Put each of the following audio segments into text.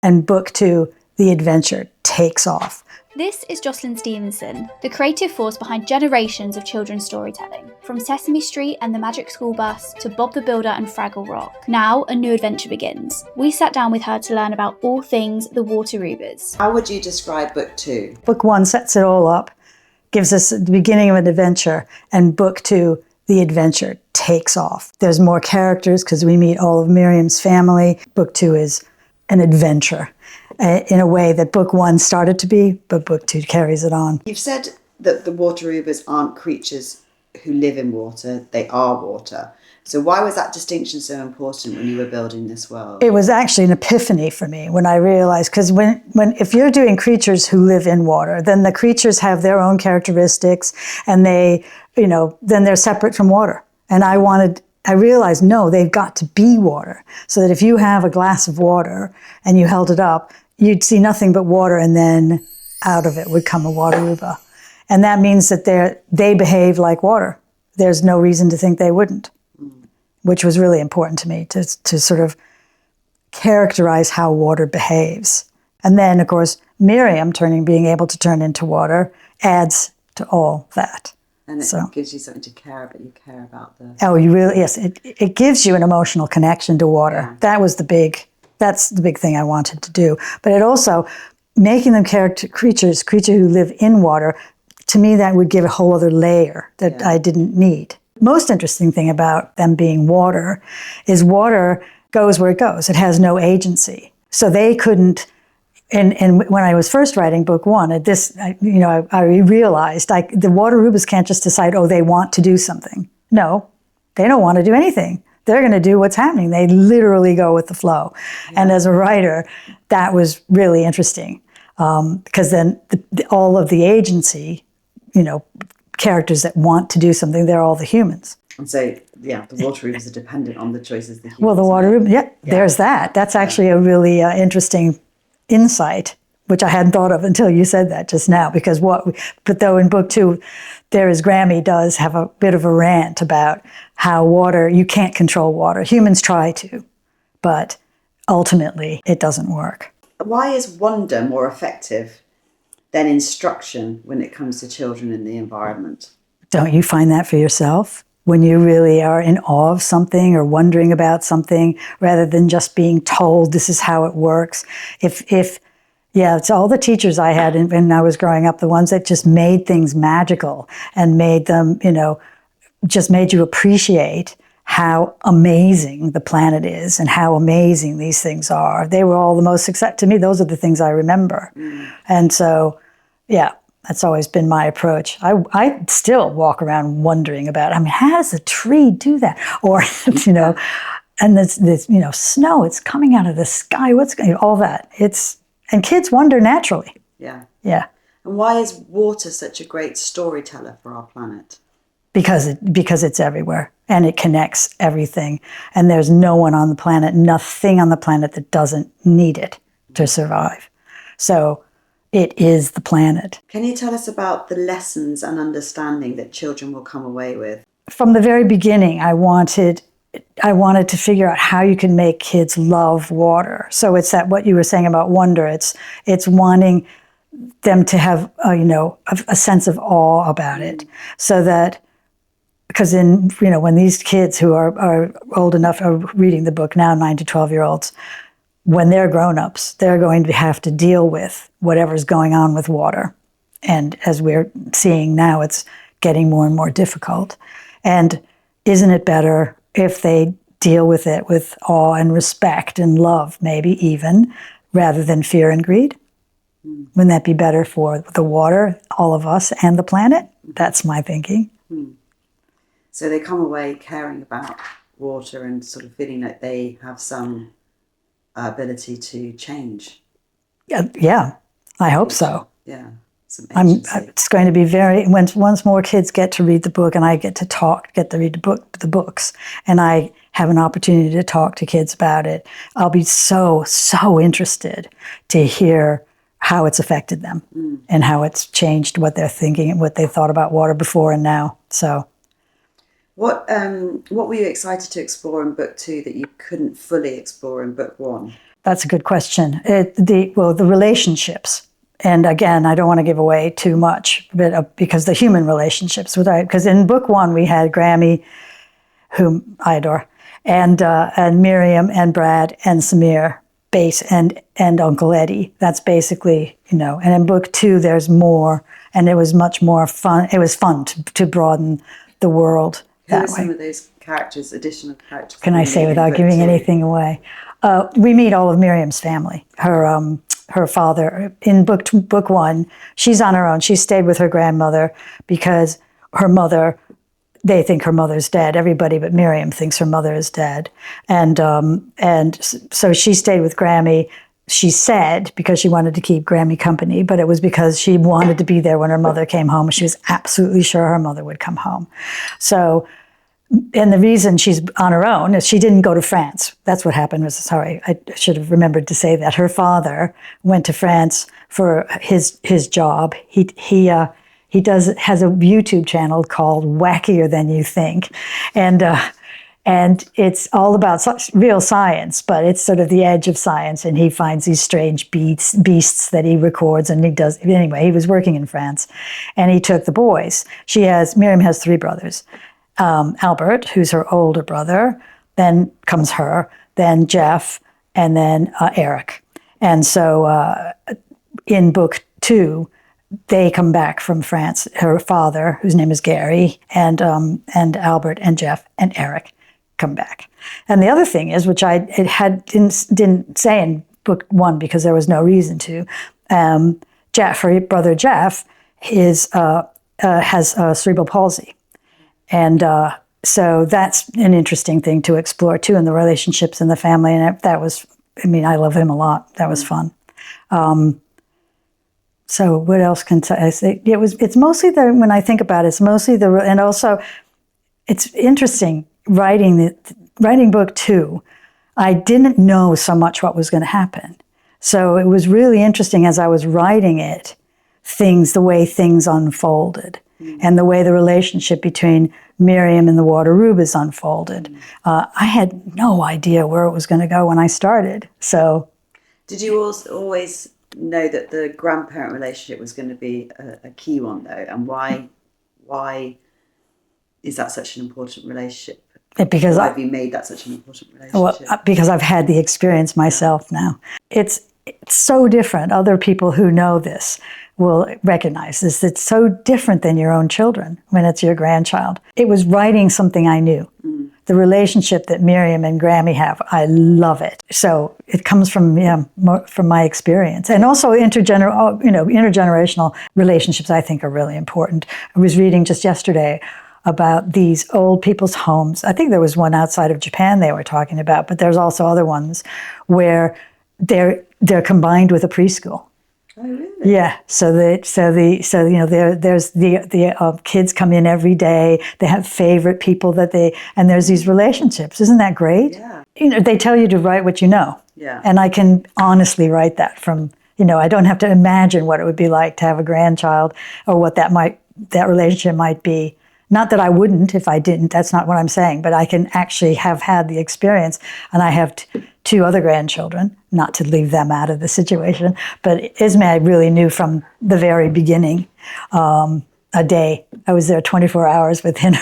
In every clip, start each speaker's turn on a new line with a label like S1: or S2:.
S1: And book 2, the adventure takes off.
S2: This is Jocelyn Stevenson, the creative force behind generations of children's storytelling, from Sesame Street and the Magic School Bus to Bob the Builder and Fraggle Rock. Now a new adventure begins. We sat down with her to learn about all things the Waterubas.
S3: How would you describe book 2?
S1: Book 1 sets it all up, gives us the beginning of an adventure, and book 2, the adventure takes off. There's more characters because we meet all of Miriam's family. Book 2 is an adventure in a way that book 1 started to be, but book 2 carries it on.
S3: You've said that the Waterubas aren't creatures who live in water, they are water. So why was that distinction so important when you were building this world?
S1: It was actually an epiphany for me when I realized, because if you're doing creatures who live in water, then the creatures have their own characteristics and then they're separate from water. And I realized, no, they've got to be water. So that if you have a glass of water and you held it up, you'd see nothing but water, and then out of it would come a Wateruba. And that means that they behave like water. There's no reason to think they wouldn't, which was really important to me to sort of characterize how water behaves. And then, of course, Miriam being able to turn into water adds to all that.
S3: And it gives you something to care about. You care about the...
S1: Oh, you really, yes. It gives you an emotional connection to water. Yeah. That's the big thing I wanted to do. But it also, making them creatures who live in water, to me that would give a whole other layer that I didn't need. Most interesting thing about them being water is water goes where it goes. It has no agency. So they couldn't... And when I was first writing book 1, I realized the Waterubas can't just decide, they want to do something. No, they don't want to do anything. They're going to do what's happening. They literally go with the flow. Yeah. And as a writer, that was really interesting because then all of the agency, characters that want to do something, they're all the humans.
S3: And so, the Waterubas are dependent on the choices the humans
S1: Well, the Waterubas, there's that. That's actually a really interesting insight, which I hadn't thought of until you said that just now, but though in book 2, Grammy does have a bit of a rant about how water, you can't control water. Humans try to, but ultimately it doesn't work.
S3: Why is wonder more effective than instruction when it comes to children in the environment?
S1: Don't you find that for yourself? When you really are in awe of something or wondering about something, rather than just being told this is how it works. It's all the teachers I had when I was growing up, the ones that just made things magical and made them, just made you appreciate how amazing the planet is and how amazing these things are. They were all the most to me, those are the things I remember. And so, that's always been my approach. I still walk around wondering about, how does a tree do that? Or, and this snow, it's coming out of the sky. All that. And kids wonder naturally.
S3: Yeah.
S1: Yeah.
S3: And why is water such a great storyteller for our planet?
S1: Because it's everywhere and it connects everything. And there's no one on the planet, nothing on the planet that doesn't need it to survive. So it is the planet.
S3: Can you tell us about the lessons and understanding that children will come away with?
S1: From the very beginning, I wanted to figure out how you can make kids love water. So it's that what you were saying about wonder. It's wanting them to have a sense of awe about it, so that because when these kids who are old enough are reading the book now, 9 to 12-year-olds. When they're grown-ups, they're going to have to deal with whatever's going on with water. And as we're seeing now, it's getting more and more difficult. And isn't it better if they deal with it with awe and respect and love, maybe even, rather than fear and greed? Wouldn't that be better for the water, all of us, and the planet? That's my thinking.
S3: So they come away caring about water and sort of feeling like they have some ability to change.
S1: Yeah, I hope so.
S3: Yeah,
S1: it's going to be once more kids get to read the book and I get to read the books, and I have an opportunity to talk to kids about it, I'll be so interested to hear how it's affected them and how it's changed what they're thinking and what they thought about water before and now. So,
S3: what were you excited to explore in book 2 that you couldn't fully explore in book 1?
S1: that's a good question. The relationships. And again, I don't want to give away too much, but because the human relationships, because in book 1 we had Grammy, whom I adore, and Miriam and Brad and Samir, and Uncle Eddie. That's basically, And in book 2 there's more, and it was much more fun. It was fun to broaden the world that way.
S3: Who are some of those characters, additional characters?
S1: Can I say without giving anything away? We meet all of Miriam's family. Her father in book 1. She's on her own. She stayed with her grandmother because her mother. They think her mother's dead. Everybody but Miriam thinks her mother is dead, and so she stayed with Grammy. She said because she wanted to keep Grammy company, but it was because she wanted to be there when her mother came home. She was absolutely sure her mother would come home. So. And the reason she's on her own is she didn't go to France. That's what happened. I should have remembered to say that. Her father went to France for his job. He has a YouTube channel called Wackier Than You Think, and it's all about real science, but it's sort of the edge of science. And he finds these strange beasts that he records, and he does anyway. He was working in France, and he took the boys. Miriam has 3 brothers. Albert, who's her older brother, then comes her, then Jeff, and then Eric. And so in book 2, they come back from France. Her father, whose name is Gary, and Albert and Jeff and Eric come back. And the other thing is, which I didn't say in book 1 because there was no reason to, her brother Jeff has cerebral palsy. And so that's an interesting thing to explore too, in the relationships in the family. And I love him a lot. That was fun. So what else I say? It's mostly when I think about it, it's mostly and also it's interesting writing book 2. I didn't know so much what was going to happen. So it was really interesting as I was writing it, the way things unfolded. And the way the relationship between Miriam and the Waterubas unfolded. I had no idea where it was going to go when I started. So,
S3: did you always know that the grandparent relationship was going to be a key one, though? And why is that such an important relationship?
S1: Because
S3: why have you made that such an important relationship?
S1: Well, because I've had the experience myself now. It's so different. Other people who know this will recognize this. It's so different than your own children when it's your grandchild. It was writing something I knew. The relationship that Miriam and Grammy have, I love it. So it comes from my experience. And also intergenerational relationships I think are really important. I was reading just yesterday about these old people's homes. I think there was one outside of Japan they were talking about, but there's also other ones where they're combined with a preschool.
S3: Oh, really?
S1: Yeah. So there's the kids come in every day. They have favorite people and there's these relationships. Isn't that great?
S3: Yeah.
S1: They tell you to write what you know.
S3: Yeah.
S1: And I can honestly write that from, I don't have to imagine what it would be like to have a grandchild or what that relationship might be. Not that I wouldn't if I didn't. That's not what I'm saying. But I can actually have had the experience, and I have 2 other grandchildren. Not to leave them out of the situation, but Ismay I really knew from the very beginning. A day I was there 24 hours with him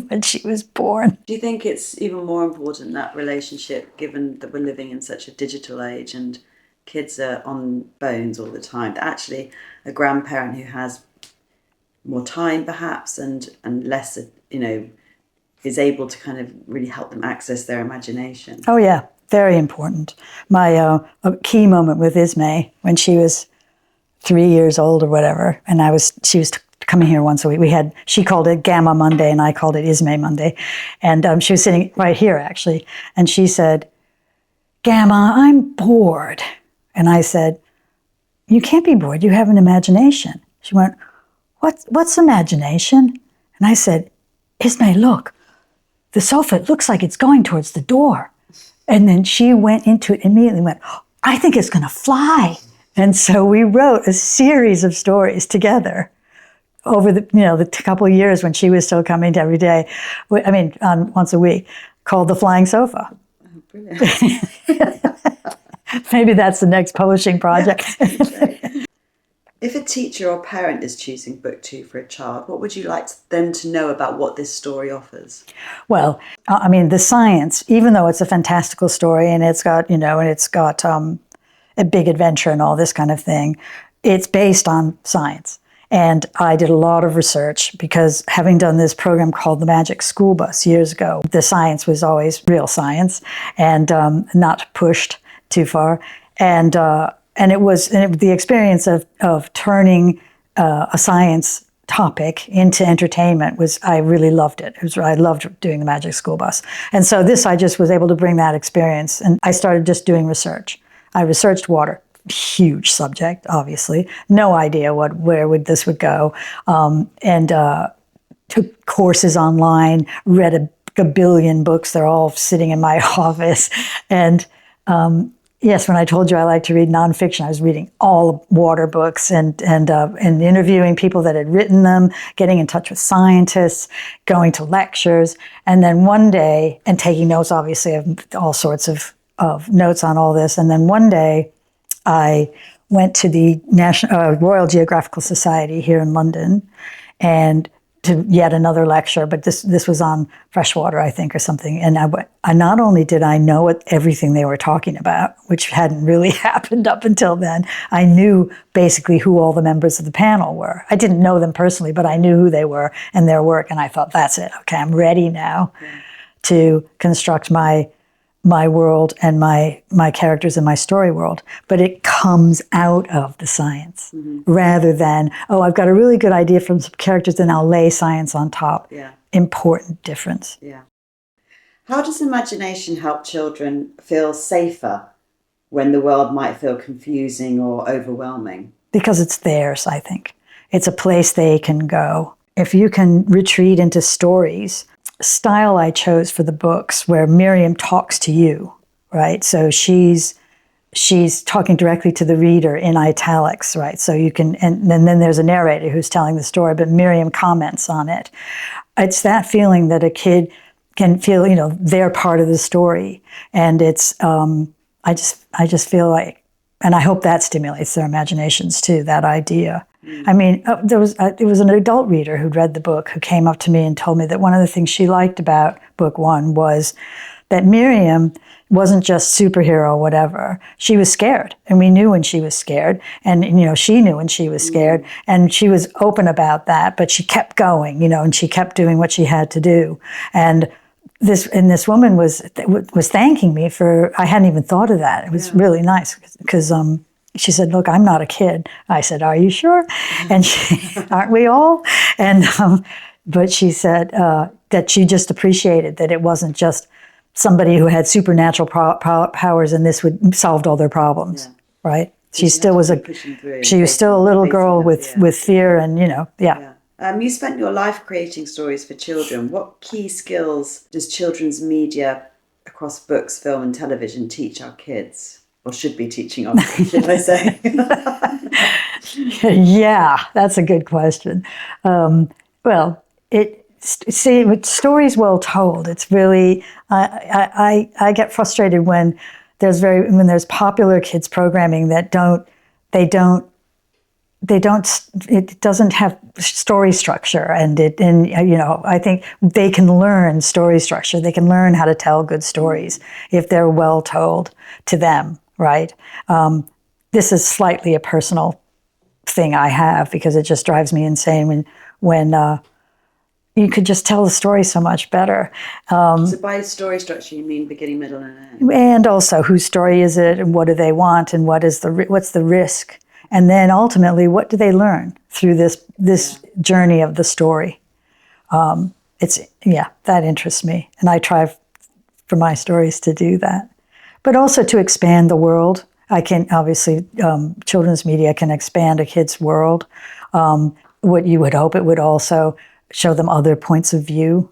S1: when she was born.
S3: Do you think it's even more important, that relationship, given that we're living in such a digital age and kids are on phones all the time, that actually a grandparent who has more time perhaps and less, is able to kind of really help them access their imagination?
S1: Oh yeah, very important. My a key moment with Ismay when she was 3 years old or whatever, and she was coming here once a week. She called it Gamma Monday and I called it Ismay Monday, and she was sitting right here actually, and she said, "Gamma, I'm bored," and I said, "You can't be bored. You have an imagination." She went, What's imagination? And I said, "Ismay, look, the sofa, it looks like it's going towards the door." And then she went into it immediately and went, "I think it's going to fly." And so we wrote a series of stories together over the couple of years when she was still coming every day. Once a week, called The Flying Sofa.
S3: Oh, brilliant.
S1: Maybe that's the next publishing project.
S3: If a teacher or parent is choosing book 2 for a child, what would you like them to know about what this story offers?
S1: Well, I mean, the science, even though it's a fantastical story and it's got, a big adventure and all this kind of thing, it's based on science. And I did a lot of research because having done this program called the Magic School Bus years ago, the science was always real science and not pushed too far. And the experience of turning a science topic into entertainment I really loved it. I loved doing the Magic School Bus. And so I just was able to bring that experience. And I started just doing research. I researched water. Huge subject, obviously. No idea where this would go. And took courses online, read a billion books. They're all sitting in my office. And yes, when I told you I like to read nonfiction, I was reading all water books and interviewing people that had written them, getting in touch with scientists, going to lectures, and then one day, and taking notes, obviously, of all sorts of notes on all this. And then one day, I went to the Royal Geographical Society here in London, and to yet another lecture, but this was on freshwater, I think, or something. And I not only did I know everything they were talking about, which hadn't really happened up until then, I knew basically who all the members of the panel were. I didn't know them personally, but I knew who they were and their work. And I thought, that's it. Okay, I'm ready now to construct my world and my characters in my story world. But it comes out of the science rather than, I've got a really good idea from some characters and I'll lay science on top.
S3: Yeah.
S1: Important difference.
S3: Yeah. How does imagination help children feel safer when the world might feel confusing or overwhelming?
S1: Because it's theirs, I think. It's a place they can go. If you can retreat into stories, style I chose for the books where Miriam talks to you, right? So she's talking directly to the reader in italics, right? So you can, and then there's a narrator who's telling the story, but Miriam comments on it. It's that feeling that a kid can feel, they're part of the story. And it's, I just feel like, and I hope that stimulates their imaginations too, that idea. I mean, it was an adult reader who'd read the book who came up to me and told me that one of the things she liked about book 1 was that Miriam wasn't just superhero, whatever. She was scared, and we knew when she was scared, and she knew when she was scared, and she was open about that. But she kept going, and she kept doing what she had to do. And this woman was thanking me for. I hadn't even thought of that. It was really nice because. She said, "Look, I'm not a kid." I said, "Are you sure?" And aren't we all? And but she said that she just appreciated that it wasn't just somebody who had supernatural powers and this would solved all their problems, right? She still was still a little girl with fear and
S3: You spent your life creating stories for children. What key skills does children's media across books, film, and television teach our kids? Or should be teaching on, should I say?
S1: Yeah, that's a good question. Stories well told. It's really I get frustrated when there's popular kids programming that it doesn't have story structure, and I think they can learn story structure. They can learn how to tell good stories if they're well told to them. Right. This is slightly a personal thing I have because it just drives me insane when you could just tell the story so much better.
S3: So by story structure, you mean beginning, middle, and end?
S1: And also, whose story is it, and what do they want, and what's the risk, and then ultimately, what do they learn through this journey of the story? That interests me, and I try for my stories to do that. But also to expand the world. I can obviously, children's media can expand a kid's world. What you would hope it would also show them other points of view.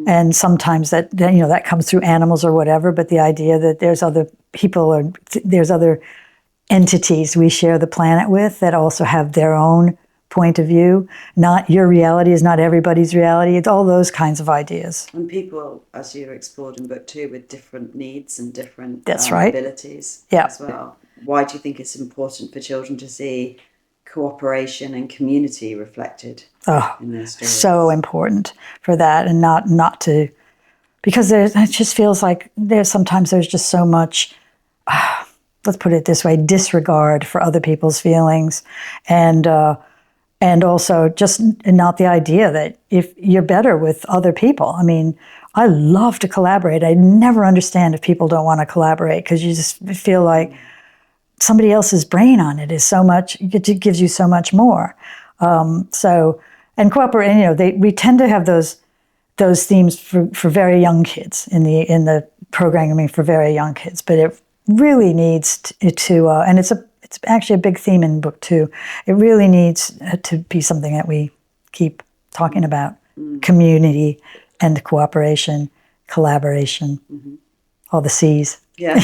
S1: And sometimes that comes through animals or whatever, but the idea that there's other people or there's other entities we share the planet with that also have their own point of view. Not your reality is not everybody's reality. It's all those kinds of ideas.
S3: And people, as you explored in book 2, with different needs and different
S1: That's right.
S3: abilities
S1: Yeah.
S3: as well. Why do you think it's important for children to see cooperation and community reflected in their stories?
S1: So important for that, and not to, because it just feels like there's just so much, let's put it this way, disregard for other people's feelings, and also just not the idea that if you're better with other people. I mean, I love to collaborate. I never understand if people don't want to collaborate, because you just feel like somebody else's brain on it is so much, it gives you so much more. And cooperate, we tend to have those themes for very young kids in the programming for very young kids, but it really needs to and it's actually a big theme in book 2. It really needs to be something that we keep talking about: community and cooperation, collaboration, all the C's.
S3: Yeah.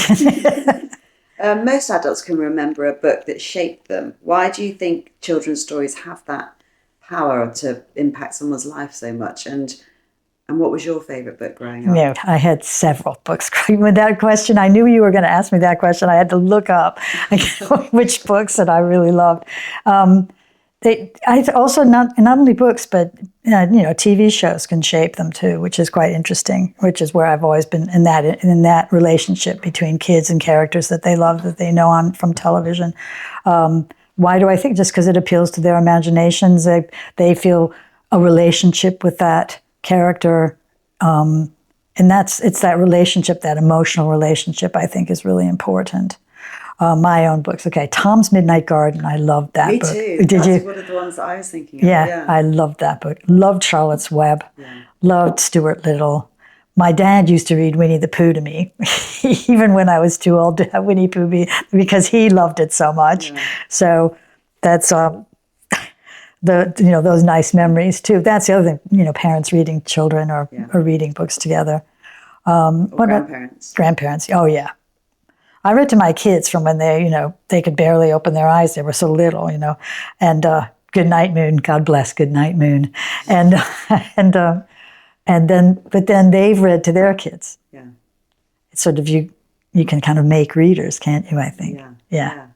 S3: Most adults can remember a book that shaped them. Why do you think children's stories have that power to impact someone's life so much? And what was your favourite book growing up?
S1: Yeah, I had several books. With that question, I knew you were going to ask me that question. I had to look up which books that I really loved. I also not only books, but TV shows can shape them too, which is quite interesting. Which is where I've always been in that relationship between kids and characters that they love, that they know on from television. Why do I think? Just because it appeals to their imaginations. They feel a relationship with that character, and it's that relationship, that emotional relationship, I think is really important. My own books. Okay, Tom's Midnight Garden. I loved that book.
S3: Me too.
S1: Did
S3: That's
S1: you?
S3: one of the ones that I was thinking of.
S1: Yeah, I loved that book. Loved Charlotte's Web.
S3: Yeah.
S1: Loved Stuart Little. My dad used to read Winnie the Pooh to me, even when I was too old to have Winnie the Pooh, because he loved it so much.
S3: Yeah.
S1: So that's those nice memories too. That's the other thing. Parents reading children or reading books together.
S3: Or grandparents.
S1: Grandparents. Oh yeah. I read to my kids from when they could barely open their eyes. They were so little, and Good Night Moon, God bless Good Night Moon, and then they've read to their kids.
S3: Yeah.
S1: It's sort of you can kind of make readers, can't you? I think.
S3: Yeah.